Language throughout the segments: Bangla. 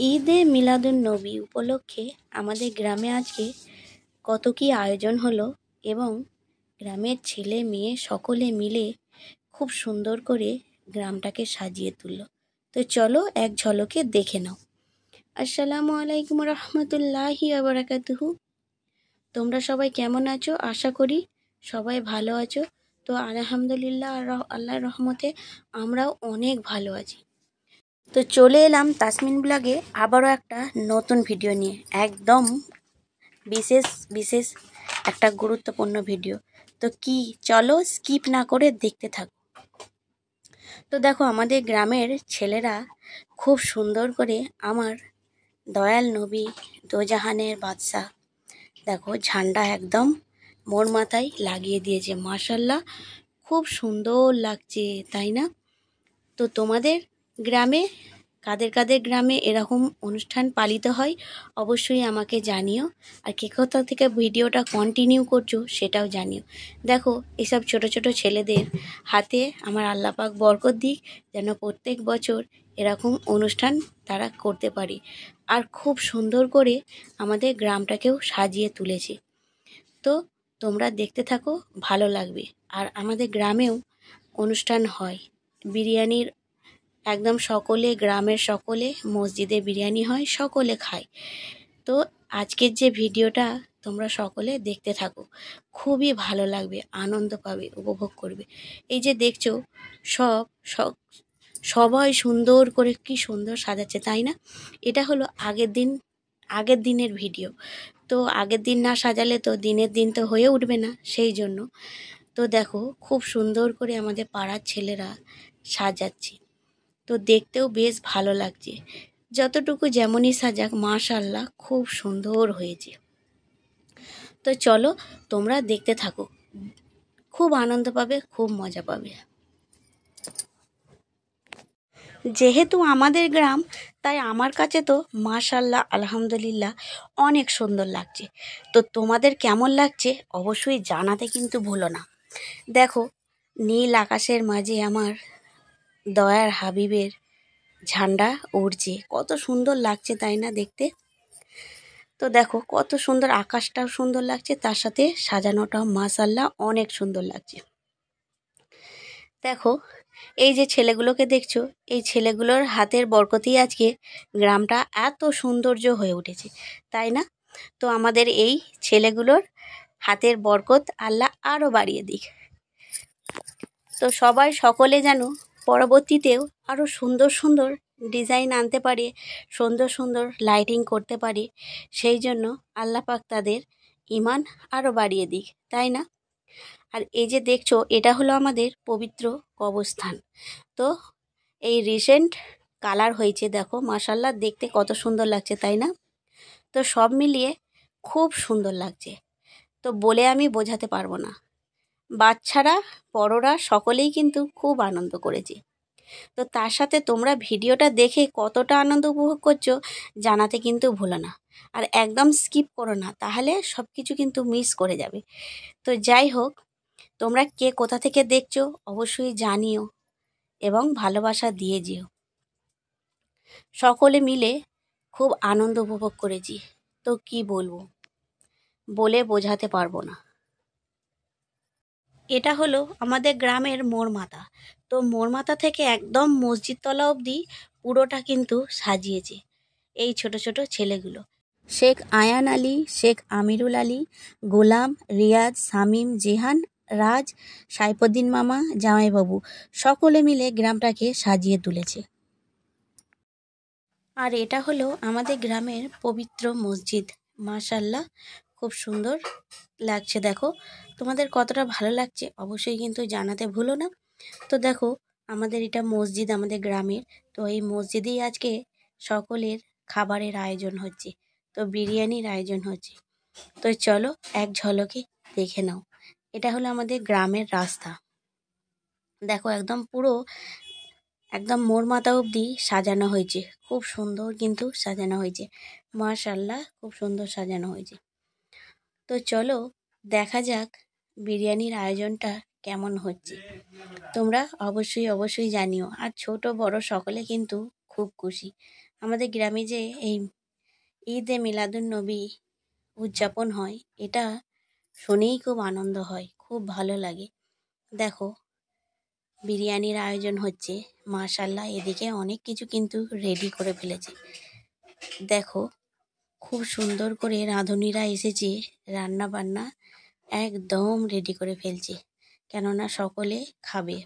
ঈদে মিলাদুন্নবী উপলক্ষে আমাদের গ্রামে আজকে কত কী আয়োজন হলো এবং গ্রামের ছেলে মেয়ে সকলে মিলে খুব সুন্দর করে গ্রামটাকে সাজিয়ে তুললো। তো চলো এক ঝলকে দেখে নাও। আসসালামু আলাইকুম রহমতুল্লাহি বারাকাতুহু। তোমরা সবাই কেমন আছো? আশা করি সবাই ভালো আছো। তো আলহামদুলিল্লাহ আল্লাহর রহমতে আমরাও অনেক ভালো আছি। তো চলে এলাম তাসমিন ব্লগে আবারও একটা নতুন ভিডিও নিয়ে, একদম বিশেষ একটা গুরুত্বপূর্ণ ভিডিও। তো কি চলো স্কিপ না করে দেখতে থাকো। তো দেখো আমাদের গ্রামের ছেলেরা খুব সুন্দর করে আমার দয়াল নবী দোজাহানের বাদশা দেখো ঝান্ডা একদম মোর মাথায় লাগিয়ে দিয়েছে। মাশাল্লাহ, খুব সুন্দর লাগছে, তাই না? তো তোমাদের গ্রামে কাদের গ্রামে এরকম অনুষ্ঠান পালিত হয় অবশ্যই আমাকে জানিও। আর কে কোথা থেকে ভিডিওটা কন্টিনিউ করছো সেটাও জানিও। দেখো এসব ছোট ছোট ছেলেদের হাতে আমার আল্লাহ পাক বরকত দিক, যেন প্রত্যেক বছর এরকম অনুষ্ঠান তারা করতে পারে। আর খুব সুন্দর করে আমাদের গ্রামটাকেও সাজিয়ে তুলেছে। তো তোমরা দেখতে থাকো, ভালো লাগবে। আর আমাদের গ্রামেও অনুষ্ঠান হয়, বিরিয়ানির একদম সকলে, গ্রামের সকলে মসজিদে বিরিয়ানি হয়, সকলে খায়। তো আজকের যে ভিডিওটা তোমরা সকলে দেখতে থাকো, খুবই ভালো লাগবে, আনন্দ পাবে, উপভোগ করবে। এই যে দেখছো সবাই সুন্দর করে কি সুন্দর সাজাচ্ছে, তাই না? এটা হলো আগের দিনের ভিডিও। তো আগের দিন না সাজালে তো দিনের দিন তো হয়ে উঠবে না, সেই জন্য। তো দেখো খুব সুন্দর করে আমাদের পাড়ার ছেলেরা সাজাচ্ছে, তো দেখতেও বেশ ভালো লাগছে। যতটুকু যেমনই সাজাক মাশাআল্লাহ খুব সুন্দর হয়েছে। তো চলো তোমরা দেখতে থাকো, খুব আনন্দ পাবে, খুব মজা পাবে। যেহেতু আমাদের গ্রাম, তাই আমার কাছে তো মাশাআল্লাহ আলহামদুলিল্লাহ অনেক সুন্দর লাগছে। তো তোমাদের কেমন লাগছে অবশ্যই জানাতে কিন্তু ভুলো না। দেখো নীল আকাশের মাঝে আমার দয়ার হাবিবের ঝান্ডা উড়ছে, কত সুন্দর লাগছে, তাই না দেখতে? তো দেখো কত সুন্দর, আকাশটাও সুন্দর লাগছে, তার সাথে সাজানোটাও মাশাআল্লাহ অনেক সুন্দর লাগছে। দেখো এই যে ছেলেগুলোকে দেখছো, এই ছেলেগুলোর হাতের বরকতেই আজকে গ্রামটা এত সৌন্দর্য হয়ে উঠেছে, তাই না? তো আমাদের এই ছেলেগুলোর হাতের বরকত আল্লাহ আরও বাড়িয়ে দিক। তো সবাই সকলে যেন পরবর্তীতেও আরও সুন্দর ডিজাইন আনতে পারে, সুন্দর লাইটিং করতে পারে, সেই জন্য আল্লাহ পাক তাদের ঈমান আরও বাড়িয়ে দিক, তাই না? আর এই যে দেখছো এটা হলো আমাদের পবিত্র কবরস্থান। তো এই রিসেন্ট কালার হয়েছে, দেখো মাশাআল্লাহ দেখতে কত সুন্দর লাগছে, তাই না? তো সব মিলিয়ে খুব সুন্দর লাগছে, তো বলে আমি বোঝাতে পারবো না। বাচ্চারা বড়রা সকলেই কিন্তু খুব আনন্দ করেছে। তো তার সাথে তোমরা ভিডিওটা দেখে কতটা আনন্দ উপভোগ করছো জানাতে কিন্তু ভুলো না। আর একদম স্কিপ করো না, তাহলে সব কিছু কিন্তু মিস করে যাবে। তো যাই হোক, তোমরা কে কোথা থেকে দেখছো অবশ্যই জানিও এবং ভালোবাসা দিয়ে যেও। সকলে মিলে খুব আনন্দ উপভোগ করেছি, তো কি বলবো, বলে বোঝাতে পারবো না। এটা হলো আমাদের গ্রামের মোড় মাথা। তো মোড় মাথা থেকে একদম মসজিদ তলা অবধি পুরোটা কিন্তু সাজিয়েছে এই ছোট ছোট ছেলেগুলো। শেখ আয়ান আলী, শেখ আমিরুল আলী, গোলাম, রিয়াজ, শামীম, জিহান, রাজ, সাইফুদ্দিন মামা, জামাইবাবু সকলে মিলে গ্রামটাকে সাজিয়ে তুলেছে। আর এটা হলো আমাদের গ্রামের পবিত্র মসজিদ। মাশাআল্লাহ খুব সুন্দর লাগছে। দেখো তোমাদের কতটা ভালো লাগছে অবশ্যই কিন্তু জানাতে ভুলো না। তো দেখো আমাদের এটা মসজিদ আমাদের গ্রামের, তো এই মসজিদেই আজকে সকলের খাবারের আয়োজন হচ্ছে, তো বিরিয়ানির আয়োজন হচ্ছে। তো চলো এক ঝলকে দেখে নাও। এটা হলো আমাদের গ্রামের রাস্তা। দেখো একদম পুরো একদম মোড় মাথা অবধি সাজানো হয়েছে, খুব সুন্দর কিন্তু সাজানো হয়েছে। মাশাআল্লাহ খুব সুন্দর সাজানো হয়েছে। তো চলো দেখা যাক বিরিয়ানির আয়োজনটা কেমন হচ্ছে। তোমরা অবশ্যই জানিও। আর ছোট বড় সকলে কিন্তু খুব খুশি, আমাদের গ্রামে যে এই ঈদে মিলাদুন্নবী উদযাপন হয়, এটা শুনেই খুব আনন্দ হয়, খুব ভালো লাগে। দেখো, বিরিয়ানির আয়োজন হচ্ছে, মাশাল্লাহ। এদিকে অনেক কিছু কিন্তু রেডি করে ফেলেছে। দেখো, খুব সুন্দর করে রাঁধুনিরা এসেছে, রান্না বান্না একদম রেডি করে ফেলছে, কেননা সকলে খাবে।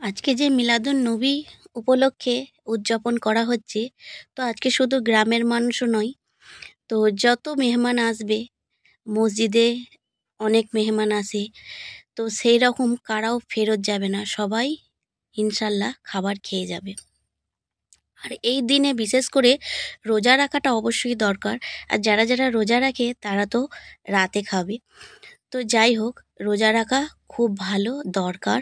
আজকে যে মিলাদুন্নবী উপলক্ষে উদযাপন করা হচ্ছে, তো আজকে শুধু গ্রামের মানুষও নয়, তো যত মেহমান আসবে, মসজিদে অনেক মেহমান আসে, তো সেই রকম কারাও ফেরত যাবে না, সবাই ইনশাল্লাহ খাবার খেয়ে যাবে। আর এই দিনে বিশেষ করে রোজা রাখাটা অবশ্যই দরকার। আর যারা যারা রোজা রাখে তারা তো রাতে খাবে। তো যাই হোক, রোজা রাখা খুব ভালো দরকার।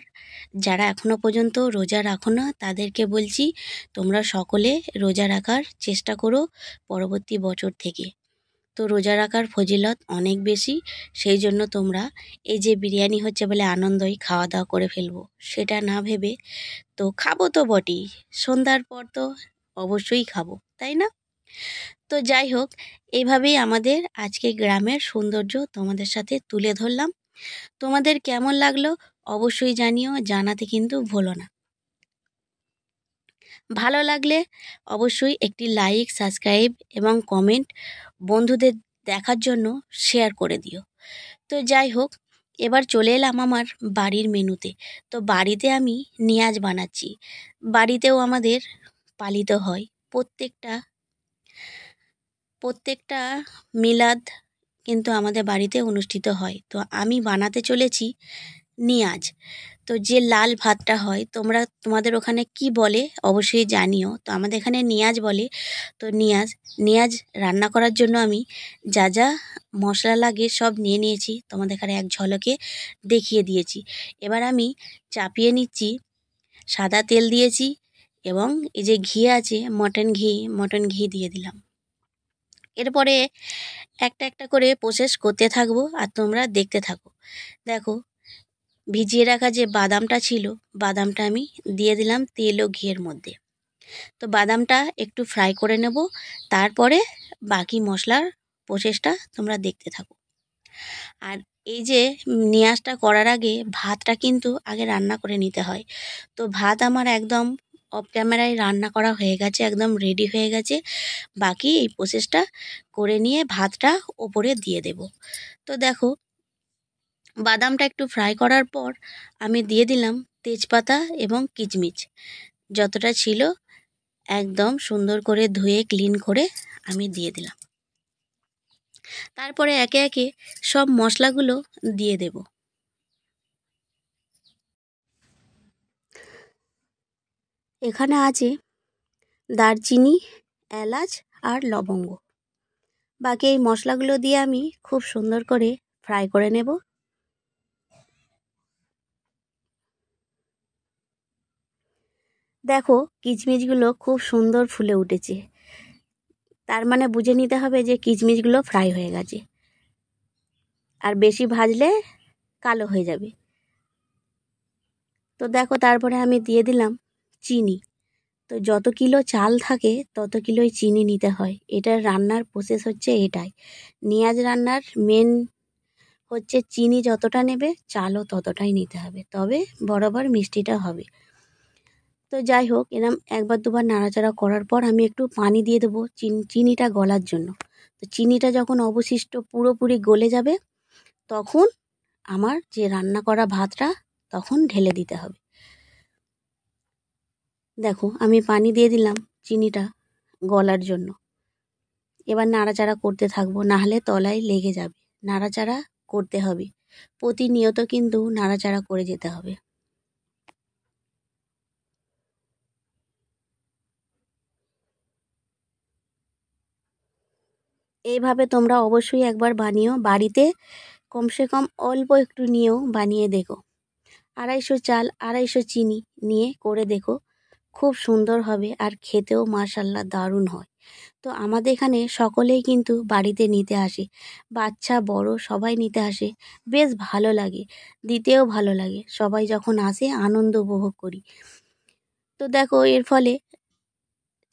যারা এখনো পর্যন্ত রোজা রাখো না তাদেরকে বলছি, তোমরা সকলে রোজা রাখার চেষ্টা করো পরবর্তী বছর থেকে। তো রোজা রাখার ফজিলত অনেক বেশি, সেই জন্য তোমরা এই যে বিরিয়ানি হচ্ছে বলে আনন্দই খাওয়া দাওয়া করে ফেলবো সেটা না ভেবে, তো খাবো তো বটেই, সন্ধ্যার পর তো অবশ্যই খাবো, তাই না? তো যাই হোক, এইভাবেই আমাদের আজকে গ্রামের সৌন্দর্য তোমাদের সাথে তুলে ধরলাম। তোমাদের কেমন লাগলো অবশ্যই জানিও, জানাতে কিন্তু ভুলো না। ভালো লাগলে অবশ্যই একটি লাইক, সাবস্ক্রাইব এবং কমেন্ট বন্ধুদের দেখার জন্য শেয়ার করে দিও। তো যাই হোক, এবার চলে এলাম আমার বাড়ির মেনুতে। তো বাড়িতে আমি নিয়াজ বানাচ্ছি। বাড়িতেও আমাদের পালিত হয় প্রত্যেকটা মিলাদ, কিন্তু আমাদের বাড়িতে অনুষ্ঠিত হয়। তো আমি বানাতে চলেছি নিয়াজ। তো যে লাল ভাতটা হয়, তোমাদের ওখানে কি বলে অবশ্যই জানিও। তো আমাদের এখানে নিয়াজ বলে। তো নিয়াজ রান্না করার জন্য আমি যা যা মশলা লাগে সব নিয়ে নিয়েছি, তোমাদের এখানে এক ঝলকে দেখিয়ে দিয়েছি। এবার আমি চাপিয়ে নিচ্ছি, সাদা তেল দিয়েছি এবং এই যে ঘি আছে, মটন ঘি দিয়ে দিলাম। এরপরে একটা একটা করে প্রসেস করতে থাকবো আর তোমরা দেখতে থাকো। দেখো, ভিজিয়ে রাখা যে বাদামটা ছিল, বাদামটা আমি দিয়ে দিলাম তেল ও ঘিয়ের মধ্যে। তো বাদামটা একটু ফ্রাই করে নেব, তারপরে বাকি মশলার প্রসেসটা তোমরা দেখতে থাকো। আর এই যে নিয়াজটা করার আগে ভাতটা কিন্তু আগে রান্না করে নিতে হয়। তো ভাত আমার একদম অফ ক্যামেরায় রান্না করা হয়ে গেছে, একদম রেডি হয়ে গেছে। বাকি এই প্রসেসটা করে নিয়ে ভাতটা ওপরে দিয়ে দেব। তো দেখো, বাদামটা একটু ফ্রাই করার পর আমি দিয়ে দিলাম তেজপাতা এবং কিচমিচ, যতটা ছিল একদম সুন্দর করে ধুয়ে ক্লিন করে আমি দিয়ে দিলাম। তারপরে একে একে সব মশলাগুলো দিয়ে দেব। এখানে আছে দারচিনি, এলাচ আর লবঙ্গ। বাকি এই মশলাগুলো দিয়ে আমি খুব সুন্দর করে ফ্রাই করে নেব। দেখো, কিচমিচগুলো খুব সুন্দর ফুলে উঠেছে, তার মানে বুঝে নিতে হবে যে কিচমিচগুলো ফ্রাই হয়ে গেছে। আর বেশি ভাজলে কালো হয়ে যাবে। তো দেখো, তারপরে আমি দিয়ে দিলাম চিনি। তো যত কিলো চাল থাকে তত কিলোই চিনি নিতে হয়। এটার রান্নার প্রসেস হচ্ছে এটাই। নিয়াজ রান্নার মেন হচ্ছে চিনি যতটা নেবে চালও ততটাই নিতে হবে, তবে বরাবর মিষ্টিটা হবে। তো যাই হোক, এরম একবার দুবার নাড়াচাড়া করার পর আমি একটু পানি দিয়ে দেবো চিনিটা গলার জন্য। তো চিনিটা যখন অবশিষ্ট পুরোপুরি গলে যাবে, তখন আমার যে রান্না করা ভাতটা তখন ঢেলে দিতে হবে। দেখো, আমি পানি দিয়ে দিলাম চিনিটা গলার জন্য। এবার নাড়াচাড়া করতে থাকবো, নাহলে তলায় লেগে যাবে। নাড়াচাড়া করতে হবে, প্রতিনিয়ত কিন্তু নাড়াচাড়া করে যেতে হবে। এইভাবে তোমরা অবশ্যই একবার বানিও বাড়িতে, কমসে কম অল্প একটু নিয়েও বানিয়ে দেখো। 250 চাল, 250 চিনি নিয়ে করে দেখো, খুব সুন্দর হবে আর খেতেও মাশাআল্লাহ দারুণ হয়। তো আমাদের এখানে সকলেই কিন্তু বাড়িতে নিতে আসে, বাচ্চা বড় সবাই নিতে আসে। বেশ ভালো লাগে, দিতেও ভালো লাগে। সবাই যখন আসে আনন্দ উপভোগ করি। তো দেখো এর ফলে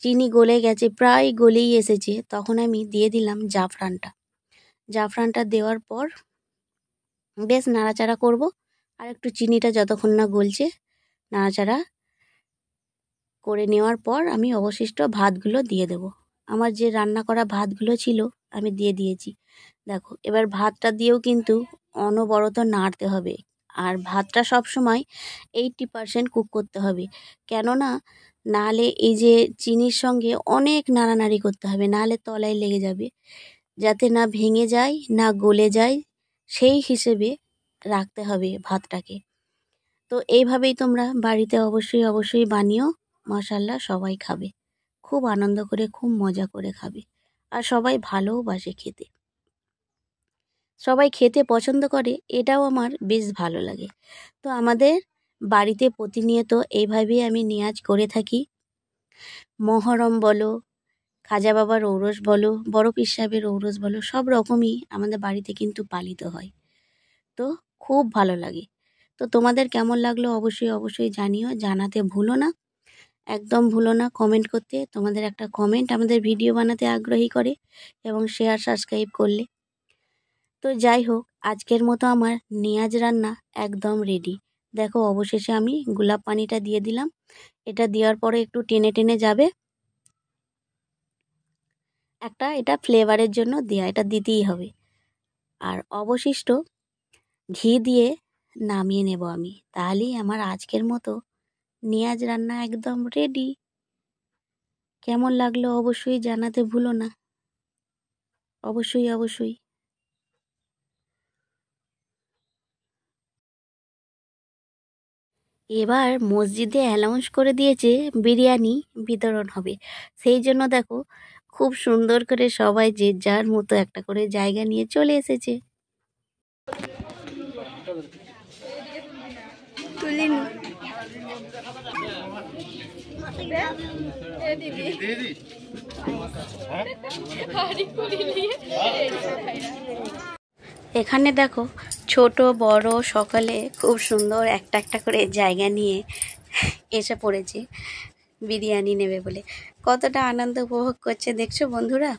চিনি গলে গেছে, প্রায় গলেই এসেছে। তখন আমি দিয়ে দিলাম জাফরানটা। জাফরানটা দেওয়ার পর বেশ নাড়াচাড়া করব। আর একটু চিনিটা যতক্ষণ না গলছে নাড়াচাড়া করে নেওয়ার পর আমি অবশিষ্ট ভাতগুলো দিয়ে দেব। আমার যে রান্না করা ভাতগুলো ছিল আমি দিয়ে দিয়েছি। দেখো এবার ভাতটা দিয়েও কিন্তু অনবরত নাড়তে হবে। আর ভাতটা সবসময় 80% কুক করতে হবে, কেননা নাহলে এই যে চিনির সঙ্গে অনেক নাড়ানাড়ি করতে হবে, নাহলে তলায় লেগে যাবে। যাতে না ভেঙে যায় না গলে যায় সেই হিসেবে রাখতে হবে ভাতটাকে। তো এইভাবেই তোমরা বাড়িতে অবশ্যই বানিও। মাশাআল্লাহ সবাই খাবে, খুব আনন্দ করে খুব মজা করে খাবে। আর সবাই ভালোওবাসে খেতে, সবাই খেতে পছন্দ করে, এটাও আমার বেশ ভালো লাগে। তো আমাদের বাড়িতে প্রতিনিয়ত এইভাবেই আমি নিয়াজ করে থাকি। মহরম বলো, খাজা বাবার ঔরস বলো, বড় পীর সাহেবের ঔরস বলো, সব রকমই আমাদের বাড়িতে কিন্তু পালিত হয়। তো খুব ভালো লাগে। তো তোমাদের কেমন লাগলো অবশ্যই জানিও, জানাতে ভুলো না, একদম ভুলো না কমেন্ট করতে। তোমাদের একটা কমেন্ট আমাদের ভিডিও বানাতে আগ্রহী করে এবং শেয়ার সাবস্ক্রাইব করলে। তো যাই হোক, আজকের মতো আমার নিয়াজ রান্না একদম রেডি। দেখো অবশেষে আমি গোলাপ পানিটা দিয়ে দিলাম। এটা দেওয়ার পরে একটু টেনে যাবে। এটা ফ্লেভারের জন্য দেয়া, এটা দিতেই হবে। আর অবশিষ্ট ঘি দিয়ে নামিয়ে নেব আমি। তাহলেই আমার আজকের মতো নিয়াজ রান্না একদম রেডি। কেমন লাগলো অবশ্যই জানাতে ভুলো না, অবশ্যই। এবার মসজিদে অ্যানাউন্স করে দিয়েছে বিরিয়ানি বিতরণ হবে। সেই জন্য দেখো খুব সুন্দর করে সবাই যে যার মতো একটা করে জায়গা নিয়ে চলে এসেছে। এখানে দেখো ছোট বড় সকলে খুব সুন্দর একটা করে জায়গা নিয়ে এসে পড়েছে বিরিয়ানি নেবে বলে। কতটা আনন্দ উপভোগ করছে দেখছো বন্ধুরা।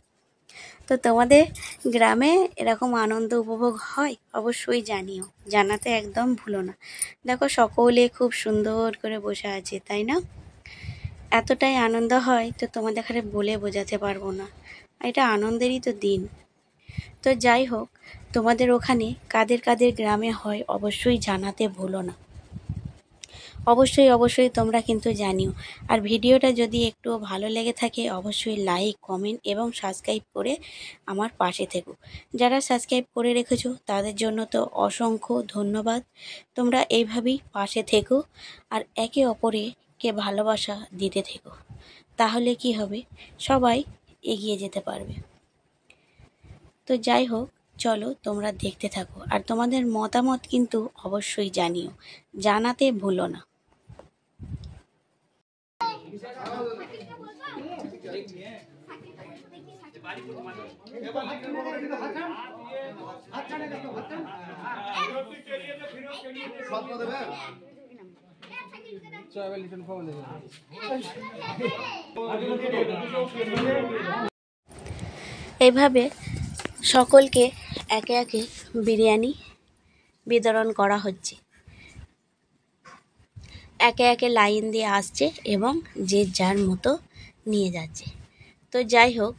তো তোমাদের গ্রামে এরকম আনন্দ উপভোগ হয় অবশ্যই জানিও, জানাতে একদম ভুলো না। দেখো সকলে খুব সুন্দর করে বসে আছে, তাই না? এতটাই আনন্দ হয় তো তোমাদের এখানে বলে বোঝাতে পারবো না। এটা আনন্দেরই তো দিন। তো যাই হোক, তোমাদের ওখানে কাদের গ্রামে হয় অবশ্যই জানাতে ভুলো না। অবশ্যই তোমরা কিন্তু জানিও। আর ভিডিওটা যদি একটু ভালো লেগে থাকে অবশ্যই লাইক কমেন্ট এবং সাবস্ক্রাইব করে আমার পাশে থেকো। যারা সাবস্ক্রাইব করে রেখেছো তাদের জন্য তো অসংখ্য ধন্যবাদ। তোমরা এইভাবেই পাশে থেকো আর একে অপরকে ভালোবাসা দিতে থেকো। তাহলে কি হবে, সবাই এগিয়ে যেতে পারবে। তো যাই হোক, চলো তোমরা দেখতে থাকো আর তোমাদের মতামত কিন্তু অবশ্যই জানিও, জানাতে ভুলো না। এইভাবে সকলকে একে বিরিয়ানি বিতরণ করা হচ্ছে। একে লাইন দিয়ে আসছে এবং যে যার মতো নিয়ে যাচ্ছে। তো যাই হোক,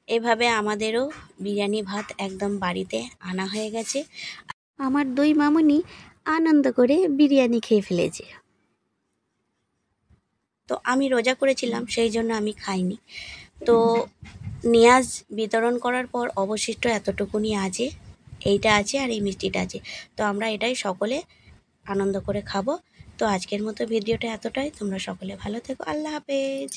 এভাবে আমাদেরও বিরিয়ানি ভাত একদম বাড়িতে আনা হয়ে গেছে। আমার দুই মামুনি আনন্দ করে বিরিয়ানি খেয়ে ফেলেছে। তো আমি রোজা করেছিলাম সেই জন্য আমি খাইনি। তো নিয়াজ বিতরণ করার পর অবশিষ্ট এতটুকুনি আছে, এইটা আছে আর এই মিষ্টিটা আছে। তো আমরা এটাই সকলে আনন্দ করে খাবো। তো আজকের মতো ভিডিওটা এতটাই। তোমরা সকলে ভালো থেকো। আল্লাহ হাফেজ।